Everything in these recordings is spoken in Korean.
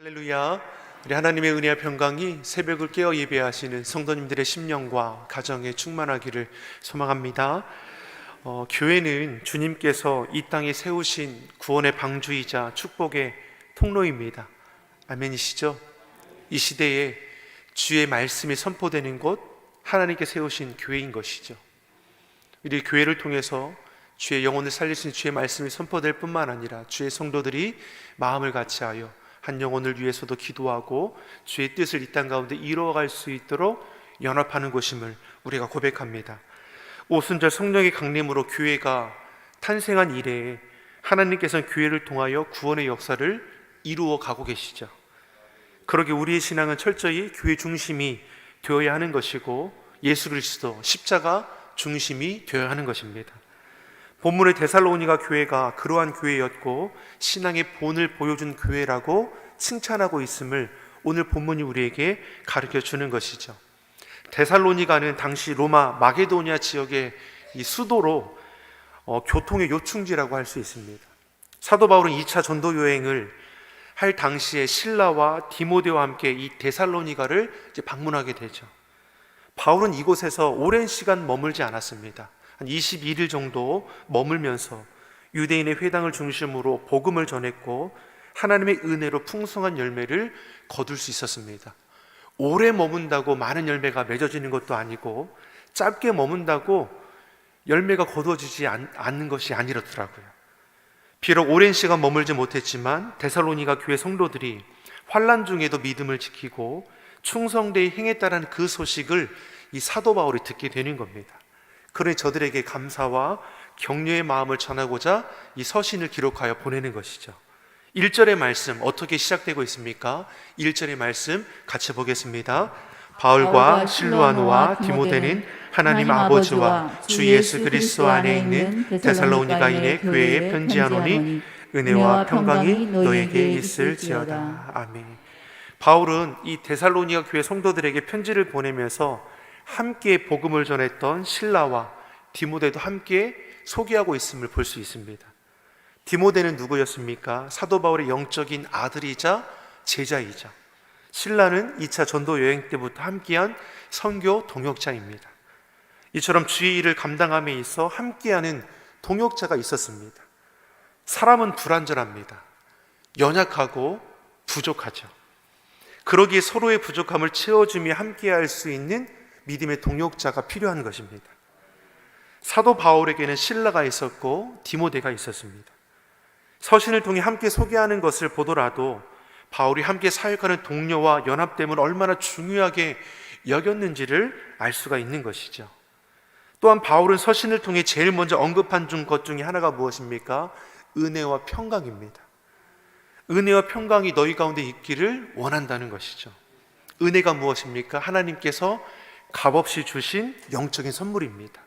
할렐루야. 우리 하나님의 은혜와 평강이 새벽을 깨어 예배하시는 성도님들의 심령과 가정에 충만하기를 소망합니다. 교회는 주님께서 이 땅에 세우신 구원의 방주이자 축복의 통로입니다. 아멘이시죠? 이 시대에 주의 말씀이 선포되는 곳, 하나님께 세우신 교회인 것이죠. 우리 교회를 통해서 주의 영혼을 살리신 주의 말씀이 선포될 뿐만 아니라 주의 성도들이 마음을 같이하여 한 영혼을 위해서도 기도하고 주의 뜻을 이 땅 가운데 이루어갈 수 있도록 연합하는 곳임을 우리가 고백합니다. 오순절 성령의 강림으로 교회가 탄생한 이래에 하나님께서는 교회를 통하여 구원의 역사를 이루어 가고 계시죠. 그러기에 우리의 신앙은 철저히 교회 중심이 되어야 하는 것이고 예수 그리스도 십자가 중심이 되어야 하는 것입니다. 본문의 데살로니가 교회가 그러한 교회였고 신앙의 본을 보여준 교회라고 칭찬하고 있음을 오늘 본문이 우리에게 가르쳐 주는 것이죠. 데살로니가는 당시 로마 마게도니아 지역의 이 수도로 교통의 요충지라고 할 수 있습니다. 사도 바울은 2차 전도 여행을 할 당시에 실라와 디모데와 함께 이 데살로니가를 방문하게 되죠. 바울은 이곳에서 오랜 시간 머물지 않았습니다. 한 22일 정도 머물면서 유대인의 회당을 중심으로 복음을 전했고 하나님의 은혜로 풍성한 열매를 거둘 수 있었습니다. 오래 머문다고 많은 열매가 맺어지는 것도 아니고 짧게 머문다고 열매가 거두어지지 않는 것이 아니더라고요. 비록 오랜 시간 머물지 못했지만 데살로니가 교회 성도들이 환난 중에도 믿음을 지키고 충성되이 행했다는 그 소식을 이 사도 바울이 듣게 되는 겁니다. 그러니 저들에게 감사와 격려의 마음을 전하고자 이 서신을 기록하여 보내는 것이죠. 1절의 말씀 어떻게 시작되고 있습니까? 1절의 말씀 같이 보겠습니다. 바울과 실루아노와 디모데는 하나님 아버지와 주 예수 그리스도 안에 있는 데살로니가인의 교회에 편지하노니 은혜와 평강이 너에게 있을지어다. 아멘. 바울은 이 데살로니가 교회 성도들에게 편지를 보내면서 함께 복음을 전했던 실라와 디모데도 함께 소개하고 있음을 볼 수 있습니다. 디모데는 누구였습니까? 사도 바울의 영적인 아들이자 제자이자 실라는 2차 전도 여행 때부터 함께한 선교 동역자입니다. 이처럼 주의 일을 감당함에 있어 함께하는 동역자가 있었습니다. 사람은 불완전합니다. 연약하고 부족하죠. 그러기에 서로의 부족함을 채워주며 함께할 수 있는 믿음의 동역자가 필요한 것입니다. 사도 바울에게는 실라가 있었고 디모데가 있었습니다. 서신을 통해 함께 소개하는 것을 보더라도 바울이 함께 사역하는 동료와 연합됨을 얼마나 중요하게 여겼는지를 알 수가 있는 것이죠. 또한 바울은 서신을 통해 제일 먼저 언급한 것 중에 하나가 무엇입니까? 은혜와 평강입니다. 은혜와 평강이 너희 가운데 있기를 원한다는 것이죠. 은혜가 무엇입니까? 하나님께서 값없이 주신 영적인 선물입니다.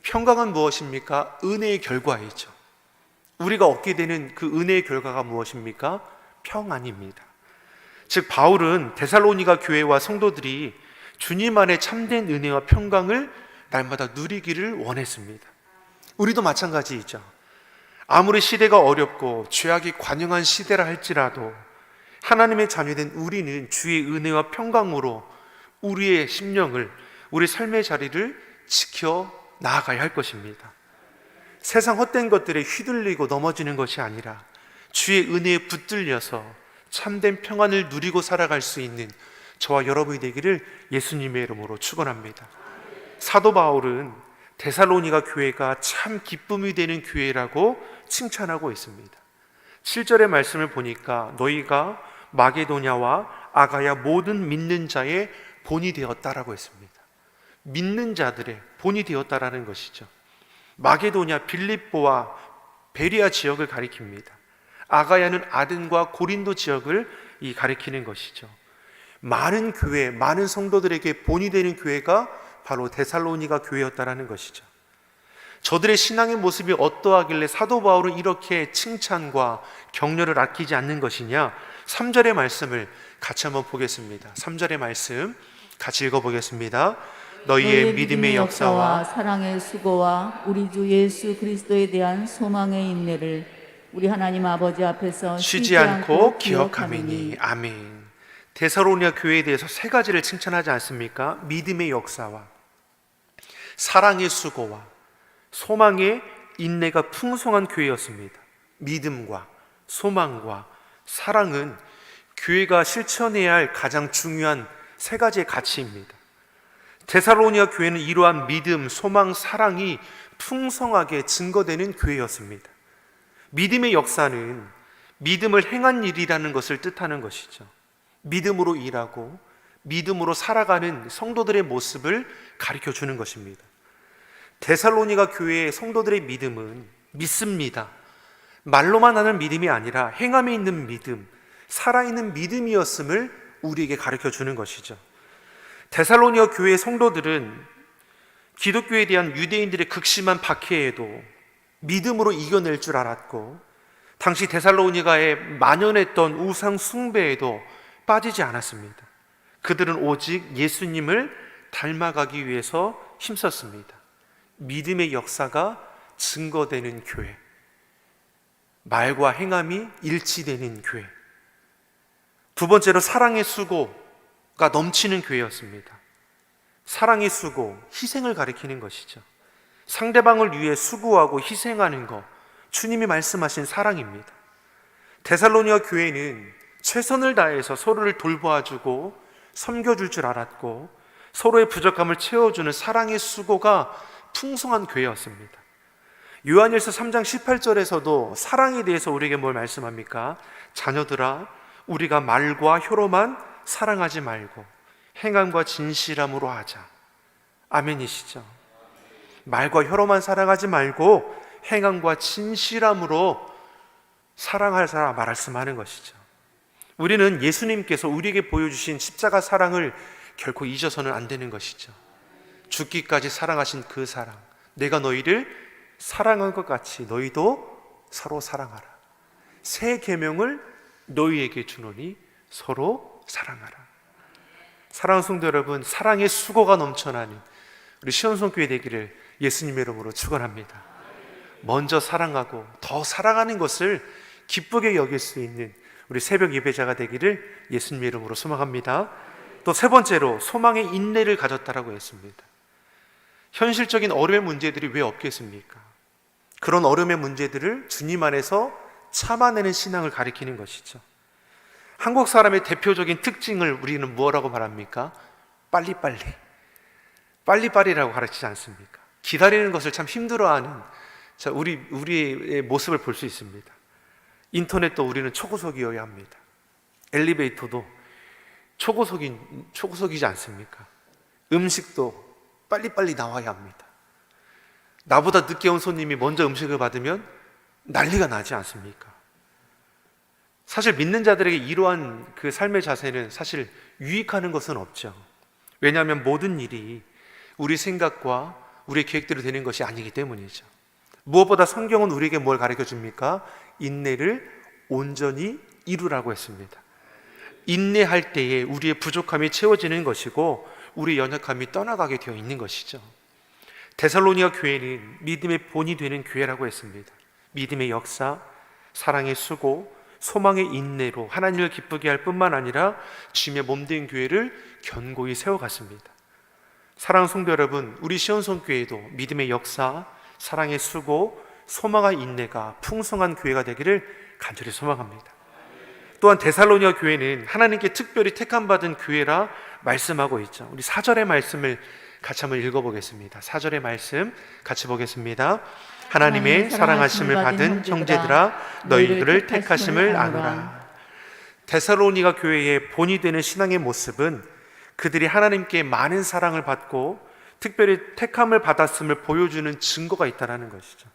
평강은 무엇입니까? 은혜의 결과이죠. 우리가 얻게 되는 그 은혜의 결과가 무엇입니까? 평안입니다. 즉 바울은 데살로니가 교회와 성도들이 주님 안에 참된 은혜와 평강을 날마다 누리기를 원했습니다. 우리도 마찬가지이죠. 아무리 시대가 어렵고 죄악이 관영한 시대라 할지라도 하나님의 자녀된 우리는 주의 은혜와 평강으로 우리의 심령을, 우리 삶의 자리를 지켜 나아가야 할 것입니다. 세상 헛된 것들에 휘둘리고 넘어지는 것이 아니라 주의 은혜에 붙들려서 참된 평안을 누리고 살아갈 수 있는 저와 여러분이 되기를 예수님의 이름으로 축원합니다. 사도 바울은 데살로니가 교회가 참 기쁨이 되는 교회라고 칭찬하고 있습니다. 7절의 말씀을 보니까 너희가 마게도냐와 아가야 모든 믿는 자의 본이 되었다라고 했습니다. 믿는 자들의 본이 되었다라는 것이죠. 마게도냐, 빌립보와 베리아 지역을 가리킵니다. 아가야는 아덴과 고린도 지역을 가리키는 것이죠. 많은 교회, 많은 성도들에게 본이 되는 교회가 바로 데살로니가 교회였다라는 것이죠. 저들의 신앙의 모습이 어떠하길래 사도 바울은 이렇게 칭찬과 격려를 아끼지 않는 것이냐? 3절의 말씀을 같이 한번 보겠습니다. 3절의 말씀 같이 읽어보겠습니다. 너희의 믿음의 역사와 사랑의 수고와 우리 주 예수 그리스도에 대한 소망의 인내를 우리 하나님 아버지 앞에서 쉬지 않고 기억하매니. 아멘. 데살로니가 교회에 대해서 세 가지를 칭찬하지 않습니까? 믿음의 역사와 사랑의 수고와 소망의 인내가 풍성한 교회였습니다. 믿음과 소망과 사랑은 교회가 실천해야 할 가장 중요한 세 가지의 가치입니다. 데살로니가 교회는 이러한 믿음, 소망, 사랑이 풍성하게 증거되는 교회였습니다. 믿음의 역사는 믿음을 행한 일이라는 것을 뜻하는 것이죠. 믿음으로 일하고 믿음으로 살아가는 성도들의 모습을 가르쳐 주는 것입니다. 데살로니가 교회의 성도들의 믿음은 믿습니다. 말로만 하는 믿음이 아니라 행함에 있는 믿음, 살아있는 믿음이었음을 우리에게 가르쳐 주는 것이죠. 데살로니가 교회의 성도들은 기독교에 대한 유대인들의 극심한 박해에도 믿음으로 이겨낼 줄 알았고, 당시 데살로니가에 만연했던 우상 숭배에도 빠지지 않았습니다. 그들은 오직 예수님을 닮아가기 위해서 힘썼습니다. 믿음의 역사가 증거되는 교회, 말과 행함이 일치되는 교회. 두 번째로 사랑의 수고가 넘치는 교회였습니다. 사랑의 수고, 희생을 가리키는 것이죠. 상대방을 위해 수고하고 희생하는 것, 주님이 말씀하신 사랑입니다. 데살로니가 교회는 최선을 다해서 서로를 돌보아주고 섬겨줄 줄 알았고, 서로의 부족함을 채워주는 사랑의 수고가 풍성한 교회였습니다. 요한일서 3장 18절에서도 사랑에 대해서 우리에게 뭘 말씀합니까? 자녀들아, 우리가 말과 혀로만 사랑하지 말고 행함과 진실함으로 하자. 아멘이시죠? 말과 혀로만 사랑하지 말고 행함과 진실함으로 사랑하라 말씀하는 것이죠. 우리는 예수님께서 우리에게 보여주신 십자가 사랑을 결코 잊어서는 안 되는 것이죠. 죽기까지 사랑하신 그 사랑, 내가 너희를 사랑한 것 같이 너희도 서로 사랑하라. 새 계명을 너희에게 주노니 서로 사랑하라. 사랑하는 성도 여러분, 사랑의 수고가 넘쳐나는 우리 시온성교회 되기를 예수님의 이름으로 축원합니다. 먼저 사랑하고 더 사랑하는 것을 기쁘게 여길 수 있는 우리 새벽 예배자가 되기를 예수님의 이름으로 소망합니다. 또 세 번째로 소망의 인내를 가졌다라고 했습니다. 현실적인 어려움의 문제들이 왜 없겠습니까? 그런 어려움의 문제들을 주님 안에서 참아내는 신앙을 가리키는 것이죠. 한국 사람의 대표적인 특징을 우리는 뭐라고 말합니까? 빨리빨리라고 가르치지 않습니까? 기다리는 것을 참 힘들어하는 우리의 모습을 볼 수 있습니다. 인터넷도 우리는 초고속이어야 합니다. 엘리베이터도 초고속이지 않습니까? 음식도 빨리빨리 나와야 합니다. 나보다 늦게 온 손님이 먼저 음식을 받으면 난리가 나지 않습니까? 사실 믿는 자들에게 이러한 그 삶의 자세는 사실 유익하는 것은 없죠. 왜냐하면 모든 일이 우리 생각과 우리의 계획대로 되는 것이 아니기 때문이죠. 무엇보다 성경은 우리에게 뭘 가르쳐 줍니까? 인내를 온전히 이루라고 했습니다. 인내할 때에 우리의 부족함이 채워지는 것이고 우리의 연약함이 떠나가게 되어 있는 것이죠. 데살로니가 교회는 믿음의 본이 되는 교회라고 했습니다. 믿음의 역사, 사랑의 수고, 소망의 인내로 하나님을 기쁘게 할 뿐만 아니라 주님의 몸된 교회를 견고히 세워갔습니다. 사랑하는 성도 여러분, 우리 시온성교회도 믿음의 역사, 사랑의 수고, 소망과 인내가 풍성한 교회가 되기를 간절히 소망합니다. 또한 데살로니가 교회는 하나님께 특별히 택함받은 교회라 말씀하고 있죠. 우리 4절의 말씀을 같이 한번 읽어보겠습니다. 4절의 말씀 같이 보겠습니다. 하나님의 사랑하심을 받은 형제들아, 너희들을 택하심을 아노라. 데살로니가 교회의 본이 되는 신앙의 모습은 그들이 하나님께 많은 사랑을 받고 특별히 택함을 받았음을 보여주는 증거가 있다는 것이죠.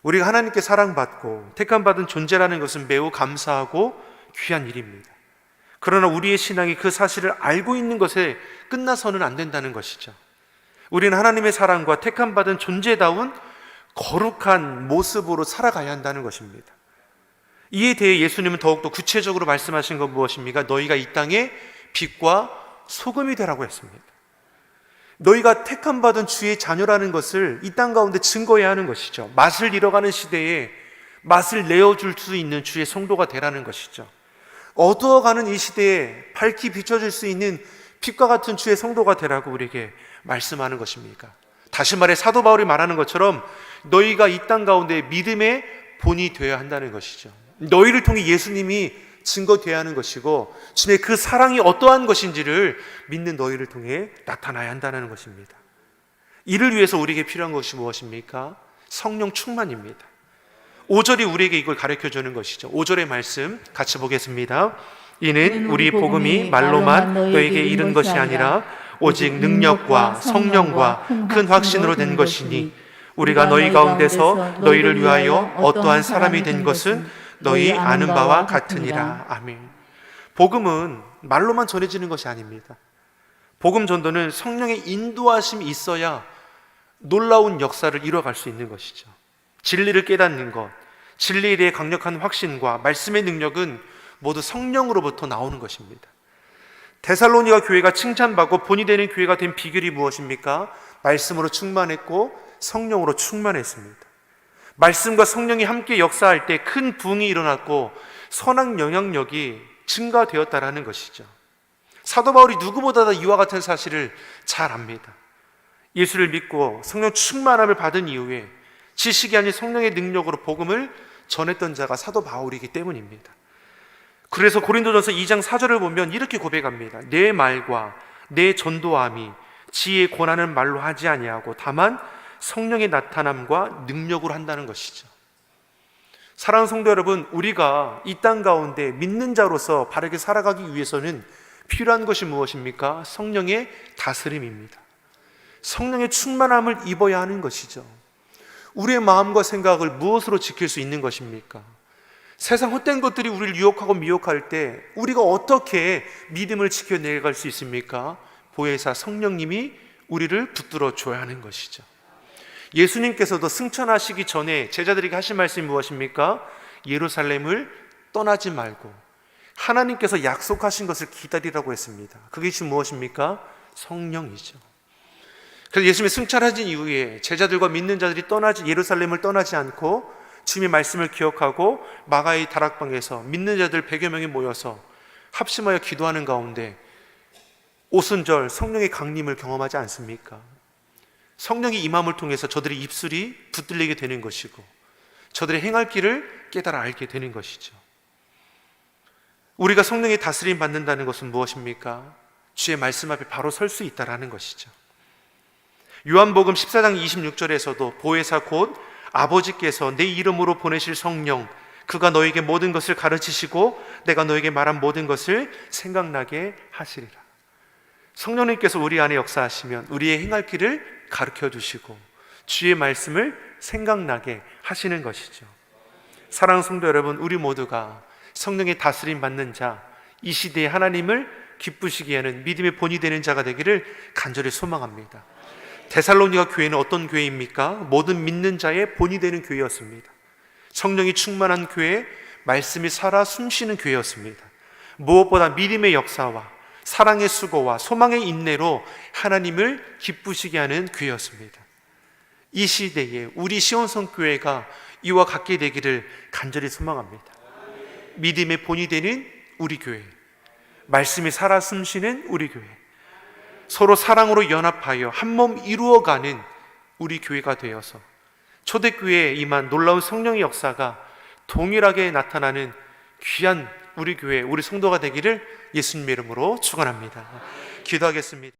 우리가 하나님께 사랑받고 택함받은 존재라는 것은 매우 감사하고 귀한 일입니다. 그러나 우리의 신앙이 그 사실을 알고 있는 것에 끝나서는 안 된다는 것이죠. 우리는 하나님의 사랑과 택함받은 존재다운 거룩한 모습으로 살아가야 한다는 것입니다. 이에 대해 예수님은 더욱더 구체적으로 말씀하신 건 무엇입니까? 너희가 이 땅에 빛과 소금이 되라고 했습니다. 너희가 택함받은 주의 자녀라는 것을 이 땅 가운데 증거해야 하는 것이죠. 맛을 잃어가는 시대에 맛을 내어줄 수 있는 주의 성도가 되라는 것이죠. 어두워가는 이 시대에 밝게 비춰질 수 있는 빛과 같은 주의 성도가 되라고 우리에게 말씀하는 것입니까? 다시 말해 사도 바울이 말하는 것처럼 너희가 이 땅 가운데 믿음의 본이 되어야 한다는 것이죠. 너희를 통해 예수님이 증거되어야 하는 것이고 주님의 그 사랑이 어떠한 것인지를 믿는 너희를 통해 나타나야 한다는 것입니다. 이를 위해서 우리에게 필요한 것이 무엇입니까? 성령 충만입니다. 5절이 우리에게 이걸 가르쳐주는 것이죠. 5절의 말씀 같이 보겠습니다. 이는 우리 복음이 말로만 너에게 이른 것이 아니라 오직 능력과 성령과 큰 확신으로 된 것이니 우리가 너희 가운데서 너희를 위하여 어떠한 사람이 된 것은 너희 아는 바와 같으니라. 아멘. 복음은 말로만 전해지는 것이 아닙니다. 복음 전도는 성령의 인도하심이 있어야 놀라운 역사를 이뤄갈 수 있는 것이죠. 진리를 깨닫는 것, 진리에 대해 강력한 확신과 말씀의 능력은 모두 성령으로부터 나오는 것입니다. 데살로니가 교회가 칭찬받고 본이 되는 교회가 된 비결이 무엇입니까? 말씀으로 충만했고 성령으로 충만했습니다. 말씀과 성령이 함께 역사할 때 큰 부흥이 일어났고 선한 영향력이 증가되었다라는 것이죠. 사도 바울이 누구보다 이와 같은 사실을 잘 압니다. 예수를 믿고 성령 충만함을 받은 이후에 지식이 아닌 성령의 능력으로 복음을 전했던 자가 사도 바울이기 때문입니다. 그래서 고린도전서 2장 4절을 보면 이렇게 고백합니다. 내 말과 내 전도함이 지혜의 권하는 말로 하지 아니하고 다만 성령의 나타남과 능력으로 한다는 것이죠. 사랑하는 성도 여러분, 우리가 이 땅 가운데 믿는 자로서 바르게 살아가기 위해서는 필요한 것이 무엇입니까? 성령의 다스림입니다. 성령의 충만함을 입어야 하는 것이죠. 우리의 마음과 생각을 무엇으로 지킬 수 있는 것입니까? 세상 헛된 것들이 우리를 유혹하고 미혹할 때 우리가 어떻게 믿음을 지켜내갈 수 있습니까? 보혜사 성령님이 우리를 붙들어 줘야 하는 것이죠. 예수님께서도 승천하시기 전에 제자들에게 하신 말씀이 무엇입니까? 예루살렘을 떠나지 말고 하나님께서 약속하신 것을 기다리라고 했습니다. 그게 지금 무엇입니까? 성령이죠. 그래서 예수님이 승천하신 이후에 제자들과 믿는 자들이 예루살렘을 떠나지 않고 주님의 말씀을 기억하고 마가의 다락방에서 믿는 자들 100여 명이 모여서 합심하여 기도하는 가운데 오순절 성령의 강림을 경험하지 않습니까? 성령의 임함을 통해서 저들의 입술이 붙들리게 되는 것이고 저들의 행할 길을 깨달아 알게 되는 것이죠. 우리가 성령의 다스림 받는다는 것은 무엇입니까? 주의 말씀 앞에 바로 설 수 있다라는 것이죠. 요한복음 14장 26절에서도 보혜사 곧 아버지께서 내 이름으로 보내실 성령 그가 너에게 모든 것을 가르치시고 내가 너에게 말한 모든 것을 생각나게 하시리라. 성령님께서 우리 안에 역사하시면 우리의 행할 길을 가르쳐 주시고 주의 말씀을 생각나게 하시는 것이죠. 사랑하는 성도 여러분, 우리 모두가 성령의 다스림 받는 자, 이 시대에 하나님을 기쁘시게 하는 믿음의 본이 되는 자가 되기를 간절히 소망합니다. 데살로니가 교회는 어떤 교회입니까? 모든 믿는 자의 본이 되는 교회였습니다. 성령이 충만한 교회, 말씀이 살아 숨쉬는 교회였습니다. 무엇보다 믿음의 역사와 사랑의 수고와 소망의 인내로 하나님을 기쁘시게 하는 교회였습니다. 이 시대에 우리 시온성교회가 이와 같게 되기를 간절히 소망합니다. 믿음의 본이 되는 우리 교회, 말씀이 살아 숨쉬는 우리 교회, 서로 사랑으로 연합하여 한 몸 이루어가는 우리 교회가 되어서 초대교회에 임한 놀라운 성령의 역사가 동일하게 나타나는 귀한 우리 교회, 우리 성도가 되기를 예수님의 이름으로 축원합니다. 기도하겠습니다.